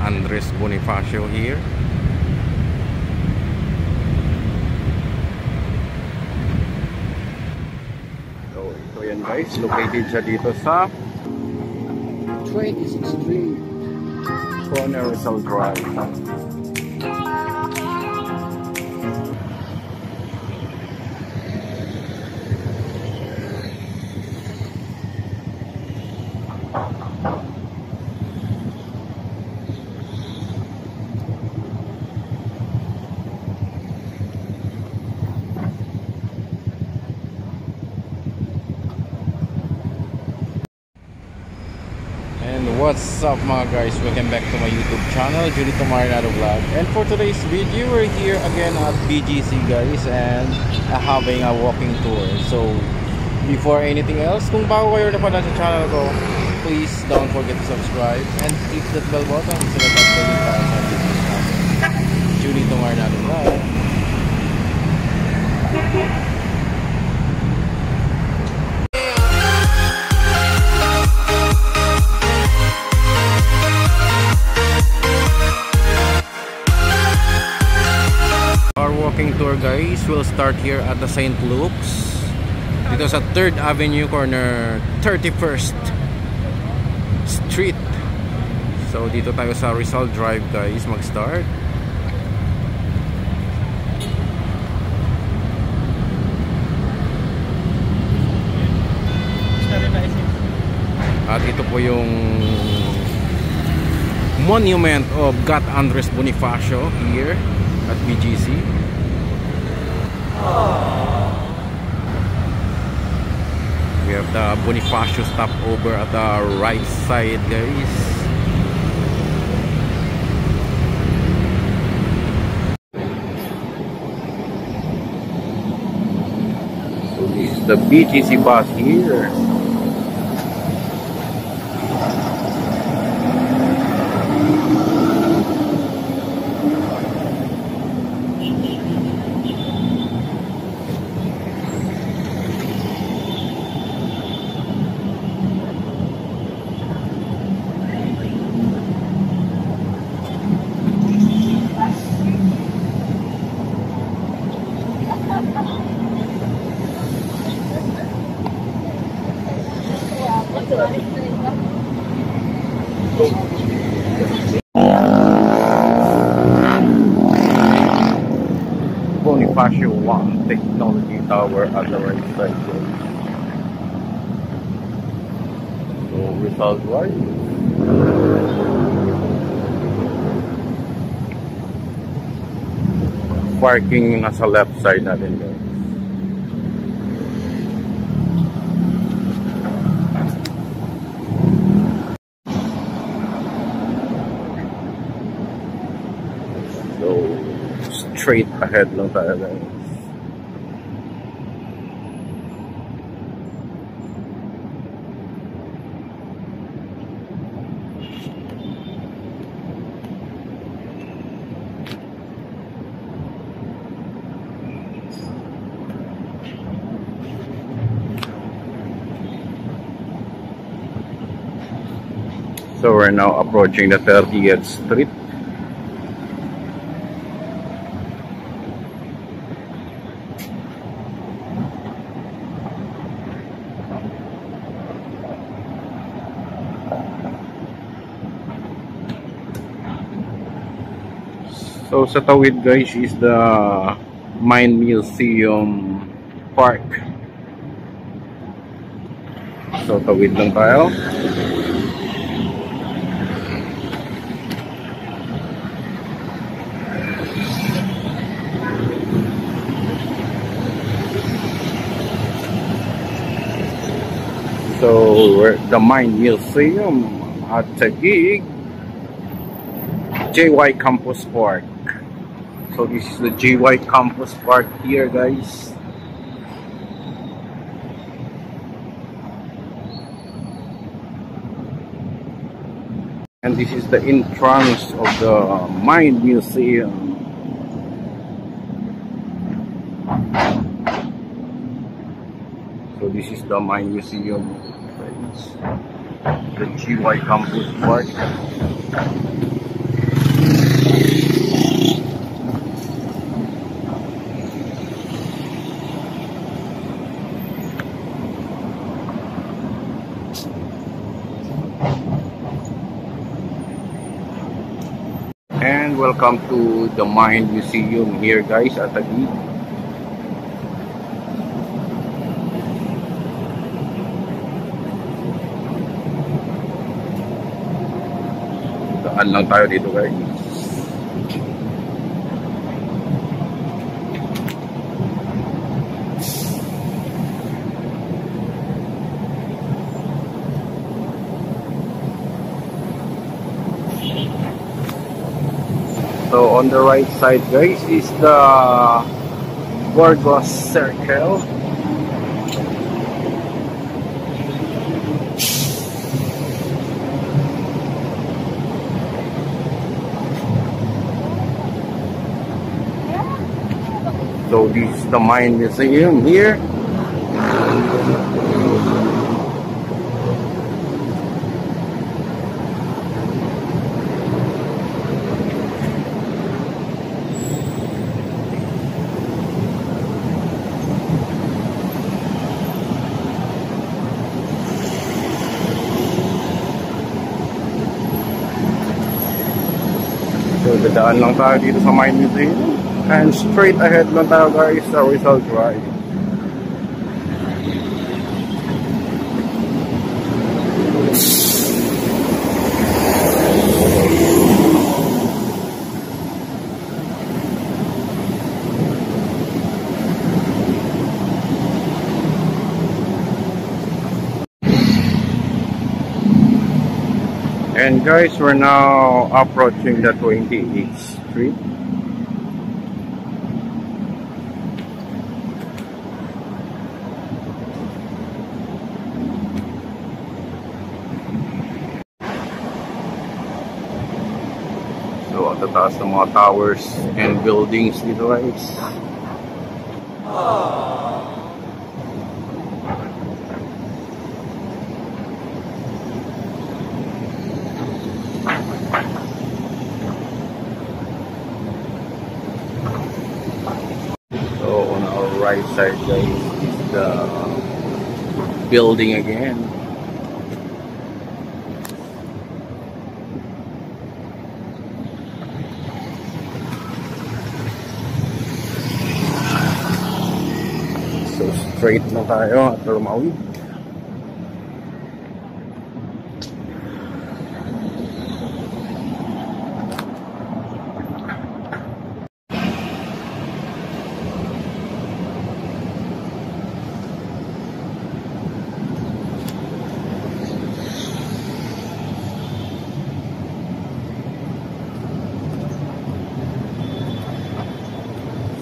Andres Bonifacio here. So ito yan guys, located siya dito sa 26th Street, corner Rizal Drive. What's up mga guys, welcome back to my YouTube channel, Junito Marinado Vlog. And for today's video, we're here again at BGC guys, and having a walking tour. So before anything else, kung bago kayo na pala sa channel ko, please don't forget to subscribe and click that bell button so that updated tayo sa videos natin. Junito Marinado Vlog. Walking tour guys will start here at the St. Luke's dito sa 3rd Avenue corner 31st Street. So dito tayo sa Rizal Drive guys mag-start. At ito po yung monument of God Andres Bonifacio here at BGC. We have the Bonifacio stopover at the right side guys. So this is the BGC bus here. Bonifacio 1 Technology Tower at the right side. So Rizal Drive. Parking nasa left side natin guys. Straight ahead lang tayo guys. So we're now approaching the 30th Street. So sa tawid guys is the Mind Museum Park. So tawid lang tayo. So we're at the Mind Museum at Taguig JY Campus Park. So this is the JY Campus Park here guys. And this is the entrance of the Mind Museum. So this is the Mind Museum, the GY Campus Park. And welcome to the Mine Museum here guys at Taguig. Daan lang tayo dito guys. So on the right side guys is the Burgos Circle. So this is the Mine Museum here. So dadaan lang tayo dito sa Mine Museum. And straight ahead lang tayo guys sa Rizal Drive. And guys, we're now approaching the 28th Street. So, at the taas ng mga towers and buildings dito guys. So, on our right side guys is the building again. So straight na tayo at Rumawid.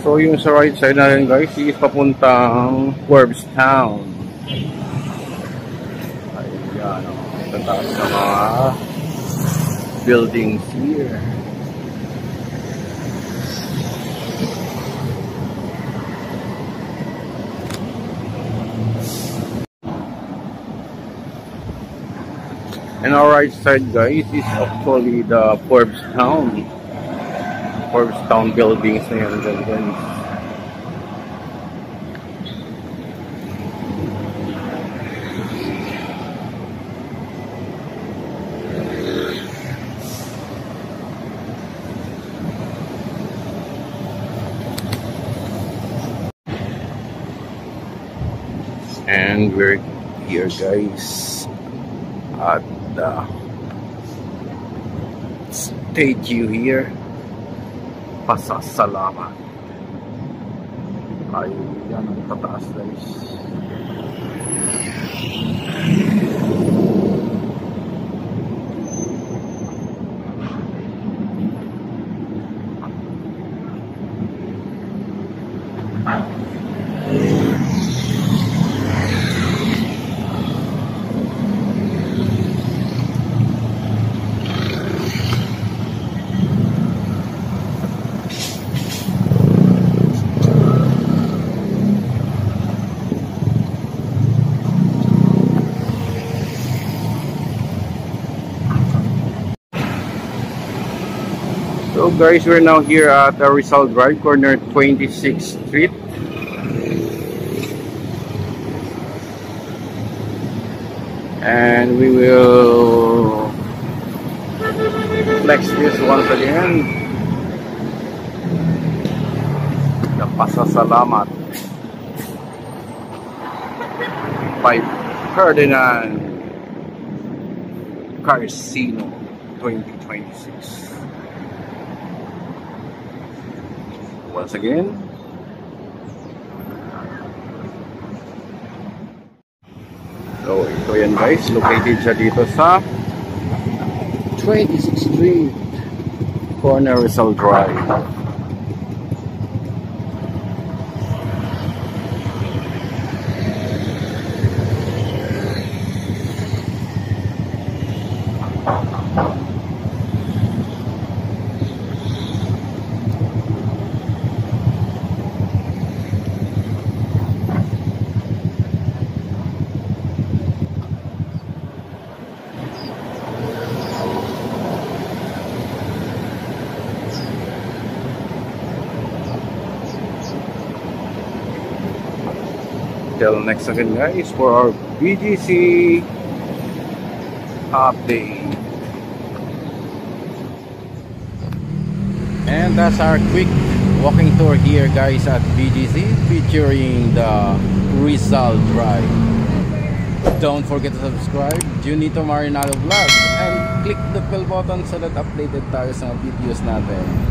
So yung sa right side na rin guys is papuntang Forbes Town. Ayan o, ang taas ng mga buildings here. And our right side guys is actually the Forbes Town. Forbes Town buildings na yan guys. And we're here guys at the statue here. Pasasalamat. Ay, yan ang tataas guys. So So guys, we're now here at Rizal Drive, corner 26th Street. And we will flex this once again. The Pasasalamat by Ferdinand Carcino 2026. Once again. So ito yan guys, located siya dito sa 26th Street, corner Rizal Drive. Till next again guys for our BGC update. And that's our quick walking tour here guys at BGC, featuring the Rizal Drive. Don't forget to subscribe, Junito Marinado Vlog, and click the bell button so that updated tayo sa mga videos natin.